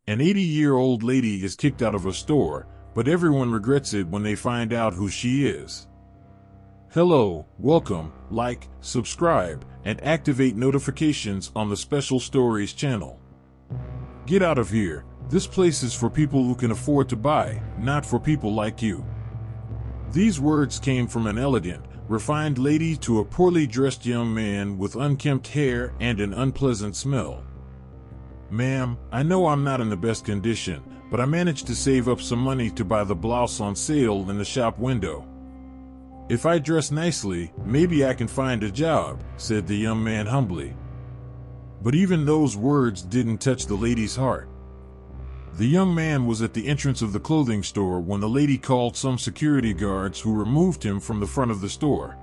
An 80-year-old lady is kicked out of a store, but everyone regrets it when they find out who she is. Hello, welcome, like, subscribe, and activate notifications on the Special Stories channel. Get out of here. This place is for people who can afford to buy, not for people like you. These words came from an elegant, refined lady to a poorly dressed young man with unkempt hair and an unpleasant smell. Ma'am, I know I'm not in the best condition, but I managed to save up some money to buy the blouse on sale in the shop window. If I dress nicely, maybe I can find a job, said the young man humbly. But even those words didn't touch the lady's heart. The young man was at the entrance of the clothing store when the lady called some security guards who removed him from the front of the store.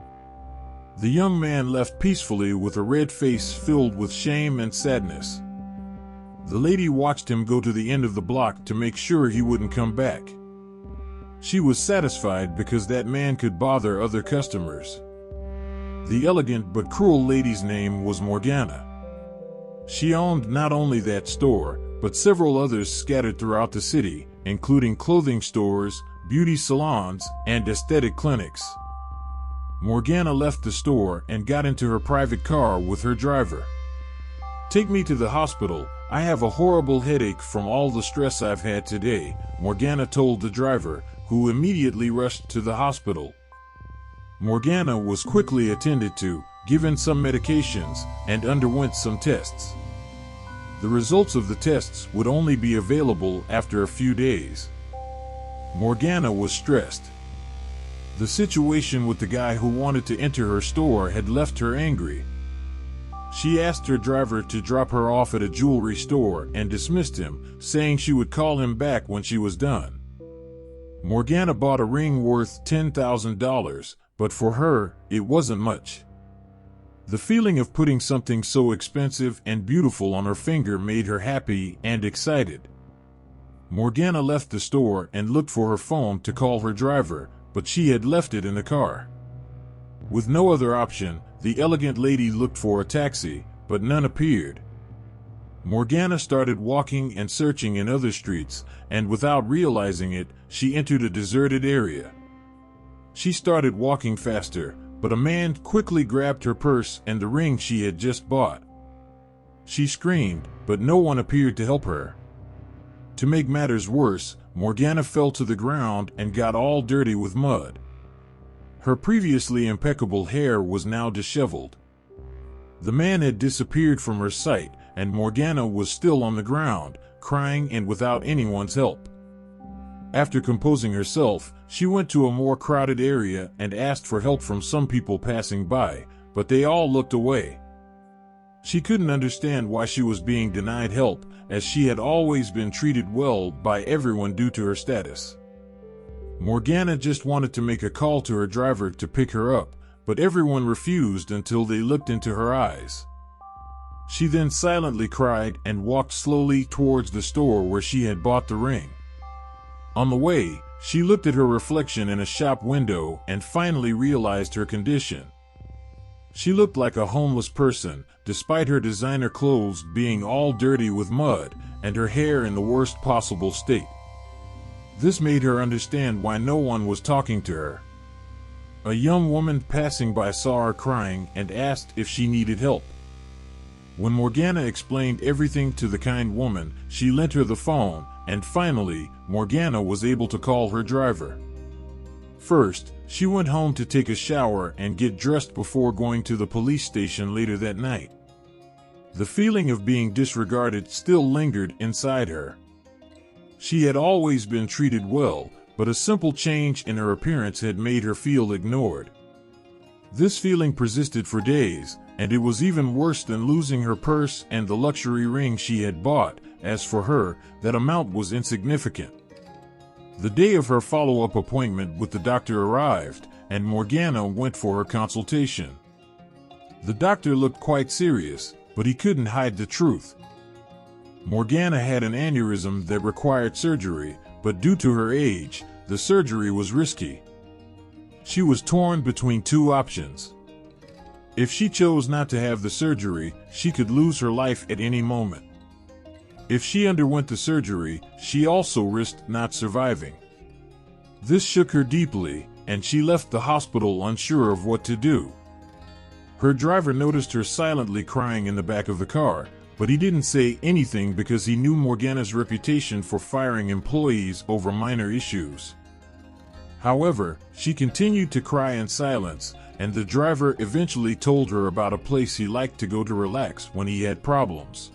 The young man left peacefully with a red face filled with shame and sadness. The lady watched him go to the end of the block to make sure he wouldn't come back. She was satisfied because that man could bother other customers. The elegant but cruel lady's name was Morgana. She owned not only that store, but several others scattered throughout the city, including clothing stores, beauty salons, and aesthetic clinics. Morgana left the store and got into her private car with her driver. "Take me to the hospital. I have a horrible headache from all the stress I've had today," Morgana told the driver, who immediately rushed to the hospital. Morgana was quickly attended to, given some medications, and underwent some tests. The results of the tests would only be available after a few days. Morgana was stressed. The situation with the guy who wanted to enter her store had left her angry. She asked her driver to drop her off at a jewelry store and dismissed him, saying she would call him back when she was done. Morgana bought a ring worth $10,000, but for her, it wasn't much. The feeling of putting something so expensive and beautiful on her finger made her happy and excited. Morgana left the store and looked for her phone to call her driver, but she had left it in the car. With no other option, the elegant lady looked for a taxi, but none appeared. Morgana started walking and searching in other streets, and without realizing it, she entered a deserted area. She started walking faster, but a man quickly grabbed her purse and the ring she had just bought. She screamed, but no one appeared to help her. To make matters worse, Morgana fell to the ground and got all dirty with mud. Her previously impeccable hair was now disheveled. The man had disappeared from her sight, and Morgana was still on the ground, crying and without anyone's help. After composing herself, she went to a more crowded area and asked for help from some people passing by, but they all looked away. She couldn't understand why she was being denied help, as she had always been treated well by everyone due to her status. Morgana just wanted to make a call to her driver to pick her up, but everyone refused until they looked into her eyes. She then silently cried and walked slowly towards the store where she had bought the ring. On the way, she looked at her reflection in a shop window and finally realized her condition. She looked like a homeless person, despite her designer clothes being all dirty with mud and her hair in the worst possible state. This made her understand why no one was talking to her. A young woman passing by saw her crying and asked if she needed help. When Morgana explained everything to the kind woman, she lent her the phone, and finally, Morgana was able to call her driver. First, she went home to take a shower and get dressed before going to the police station later that night. The feeling of being disregarded still lingered inside her. She had always been treated well, but a simple change in her appearance had made her feel ignored. This feeling persisted for days, and it was even worse than losing her purse and the luxury ring she had bought. As for her, that amount was insignificant. The day of her follow-up appointment with the doctor arrived, and Morgana went for her consultation. The doctor looked quite serious, but he couldn't hide the truth. Morgana had an aneurysm that required surgery, but due to her age, the surgery was risky. She was torn between two options. If she chose not to have the surgery, she could lose her life at any moment. If she underwent the surgery, she also risked not surviving. This shook her deeply, and she left the hospital unsure of what to do. Her driver noticed her silently crying in the back of the car, but he didn't say anything because he knew Morgana's reputation for firing employees over minor issues. However, she continued to cry in silence, and the driver eventually told her about a place he liked to go to relax when he had problems.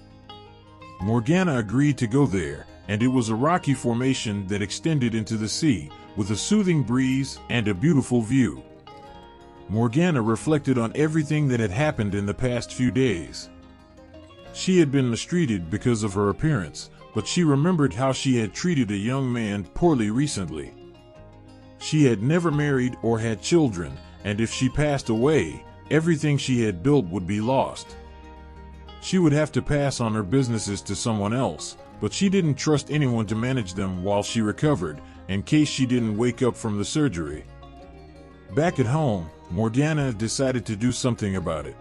Morgana agreed to go there, and it was a rocky formation that extended into the sea, with a soothing breeze and a beautiful view. Morgana reflected on everything that had happened in the past few days. She had been mistreated because of her appearance, but she remembered how she had treated a young man poorly recently. She had never married or had children, and if she passed away, everything she had built would be lost. She would have to pass on her businesses to someone else, but she didn't trust anyone to manage them while she recovered, in case she didn't wake up from the surgery. Back at home, Morgana decided to do something about it.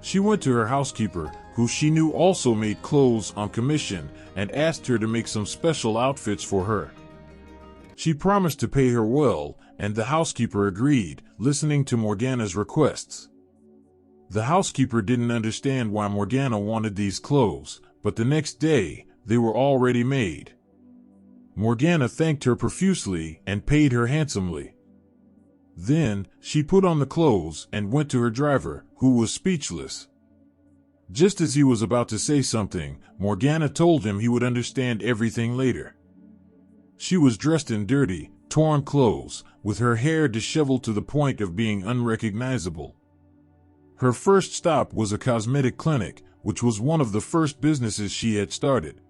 She went to her housekeeper, who she knew also made clothes on commission, and asked her to make some special outfits for her. She promised to pay her well, and the housekeeper agreed, listening to Morgana's requests. The housekeeper didn't understand why Morgana wanted these clothes, but the next day, they were already made. Morgana thanked her profusely and paid her handsomely. Then, she put on the clothes and went to her driver, who was speechless. Just as he was about to say something, Morgana told him he would understand everything later. She was dressed in dirty, torn clothes, with her hair disheveled to the point of being unrecognizable. Her first stop was a cosmetic clinic, which was one of the first businesses she had started.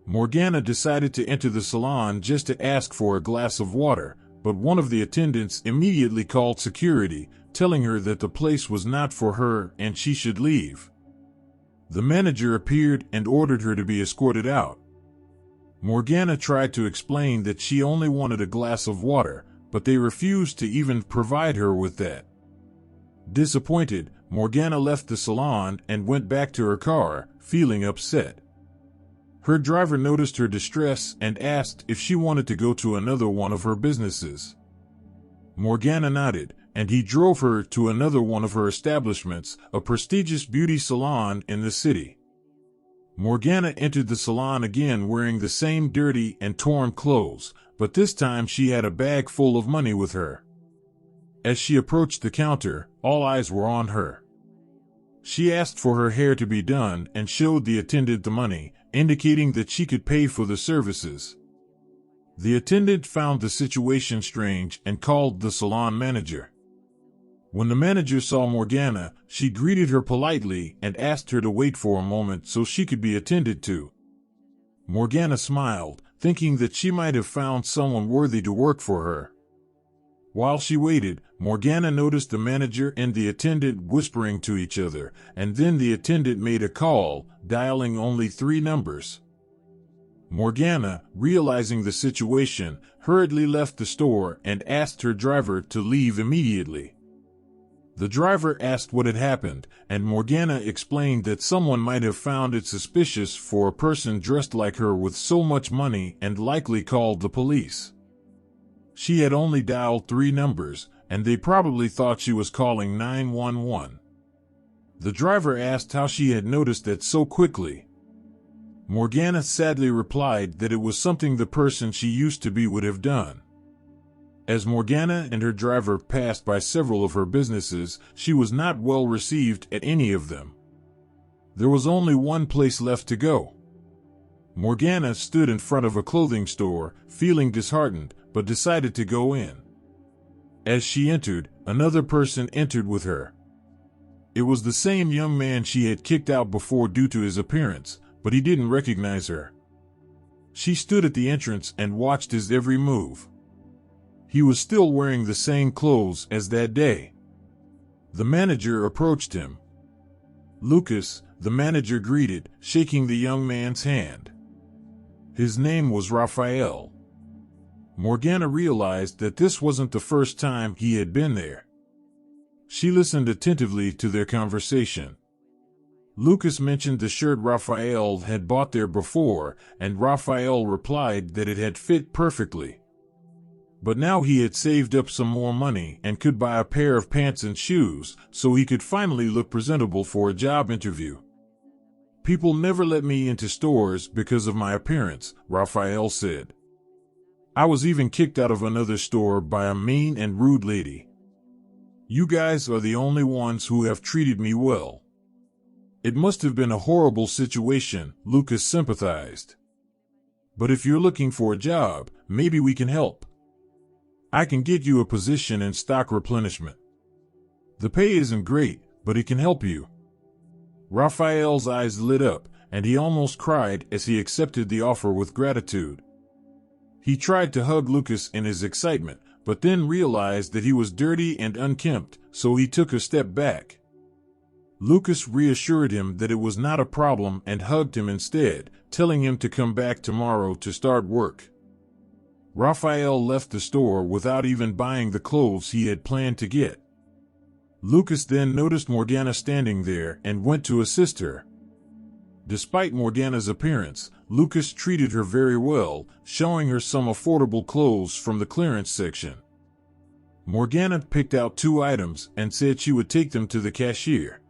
Morgana decided to enter the salon just to ask for a glass of water, but one of the attendants immediately called security, telling her that the place was not for her and she should leave. The manager appeared and ordered her to be escorted out. Morgana tried to explain that she only wanted a glass of water, but they refused to even provide her with that. Disappointed, Morgana left the salon and went back to her car, feeling upset. Her driver noticed her distress and asked if she wanted to go to another one of her businesses. Morgana nodded, and he drove her to another one of her establishments, a prestigious beauty salon in the city. Morgana entered the salon again wearing the same dirty and torn clothes, but this time she had a bag full of money with her. As she approached the counter, all eyes were on her. She asked for her hair to be done and showed the attendant the money, indicating that she could pay for the services. The attendant found the situation strange and called the salon manager. When the manager saw Morgana, she greeted her politely and asked her to wait for a moment so she could be attended to. Morgana smiled, thinking that she might have found someone worthy to work for her. While she waited, Morgana noticed the manager and the attendant whispering to each other, and then the attendant made a call, dialing only 3 numbers. Morgana, realizing the situation, hurriedly left the store and asked her driver to leave immediately. The driver asked what had happened, and Morgana explained that someone might have found it suspicious for a person dressed like her with so much money and likely called the police. She had only dialed 3 numbers, and they probably thought she was calling 911. The driver asked how she had noticed that so quickly. Morgana sadly replied that it was something the person she used to be would have done. As Morgana and her driver passed by several of her businesses, she was not well received at any of them. There was only one place left to go. Morgana stood in front of a clothing store, feeling disheartened, but decided to go in. As she entered, another person entered with her. It was the same young man she had kicked out before due to his appearance, but he didn't recognize her. She stood at the entrance and watched his every move. He was still wearing the same clothes as that day. The manager approached him. Lucas, the manager greeted, shaking the young man's hand. His name was Raphael. Morgana realized that this wasn't the first time he had been there. She listened attentively to their conversation. Lucas mentioned the shirt Raphael had bought there before, and Raphael replied that it had fit perfectly. But now he had saved up some more money and could buy a pair of pants and shoes so he could finally look presentable for a job interview. People never let me into stores because of my appearance, Raphael said. I was even kicked out of another store by a mean and rude lady. You guys are the only ones who have treated me well. It must have been a horrible situation, Lucas sympathized. But if you're looking for a job, maybe we can help. I can get you a position in stock replenishment. The pay isn't great, but it can help you. Raphael's eyes lit up, and he almost cried as he accepted the offer with gratitude. He tried to hug Lucas in his excitement, but then realized that he was dirty and unkempt, so he took a step back. Lucas reassured him that it was not a problem and hugged him instead, telling him to come back tomorrow to start work. Raphael left the store without even buying the clothes he had planned to get. Lucas then noticed Morgana standing there and went to assist her. Despite Morgana's appearance, Lucas treated her very well, showing her some affordable clothes from the clearance section. Morgana picked out 2 items and said she would take them to the cashier.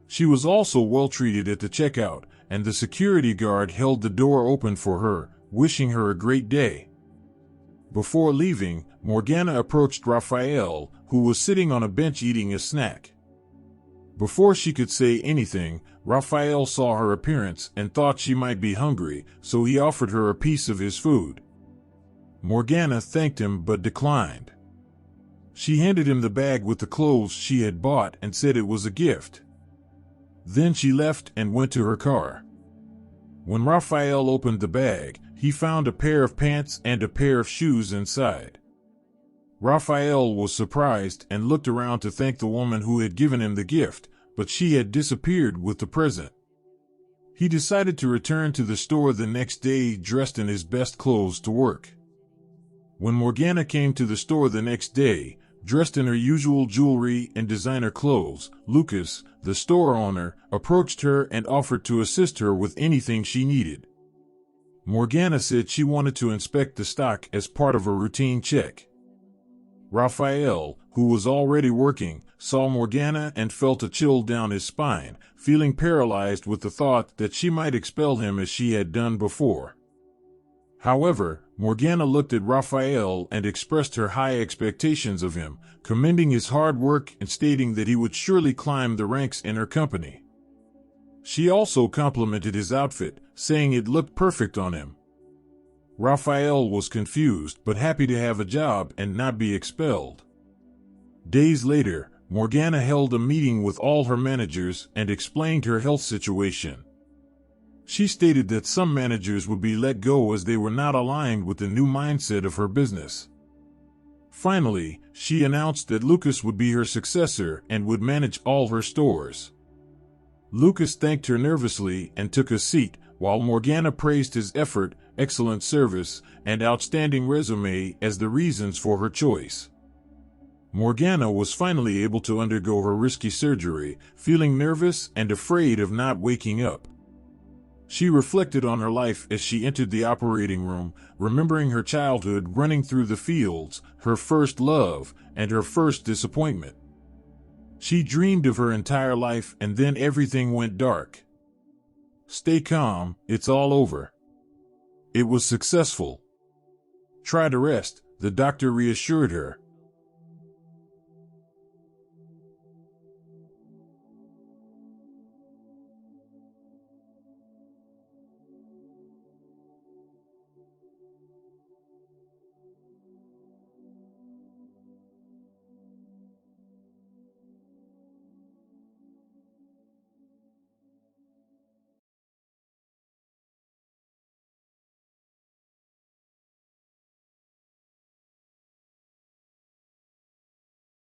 She was also well treated at the checkout, and the security guard held the door open for her, wishing her a great day. Before leaving, Morgana approached Raphael, who was sitting on a bench eating a snack. Before she could say anything, Raphael saw her appearance and thought she might be hungry, so he offered her a piece of his food. Morgana thanked him but declined. She handed him the bag with the clothes she had bought and said it was a gift. Then she left and went to her car. When Raphael opened the bag, he found a pair of pants and a pair of shoes inside. Raphael was surprised and looked around to thank the woman who had given him the gift, but she had disappeared with the present. He decided to return to the store the next day dressed in his best clothes to work. When Morgana came to the store the next day, dressed in her usual jewelry and designer clothes, Lucas, the store owner, approached her and offered to assist her with anything she needed. Morgana said she wanted to inspect the stock as part of a routine check. Raphael, who was already working, saw Morgana and felt a chill down his spine, feeling paralyzed with the thought that she might expel him as she had done before. However, Morgana looked at Raphael and expressed her high expectations of him, commending his hard work and stating that he would surely climb the ranks in her company. She also complimented his outfit, saying it looked perfect on him. Raphael was confused but happy to have a job and not be expelled. Days later, Morgana held a meeting with all her managers and explained her health situation. She stated that some managers would be let go as they were not aligned with the new mindset of her business. Finally, she announced that Lucas would be her successor and would manage all her stores. Lucas thanked her nervously and took a seat, while Morgana praised his effort, excellent service, and outstanding resume as the reasons for her choice. Morgana was finally able to undergo her risky surgery, feeling nervous and afraid of not waking up. She reflected on her life as she entered the operating room, remembering her childhood running through the fields, her first love, and her first disappointment. She dreamed of her entire life and then everything went dark. Stay calm, it's all over. It was successful. Try to rest, the doctor reassured her.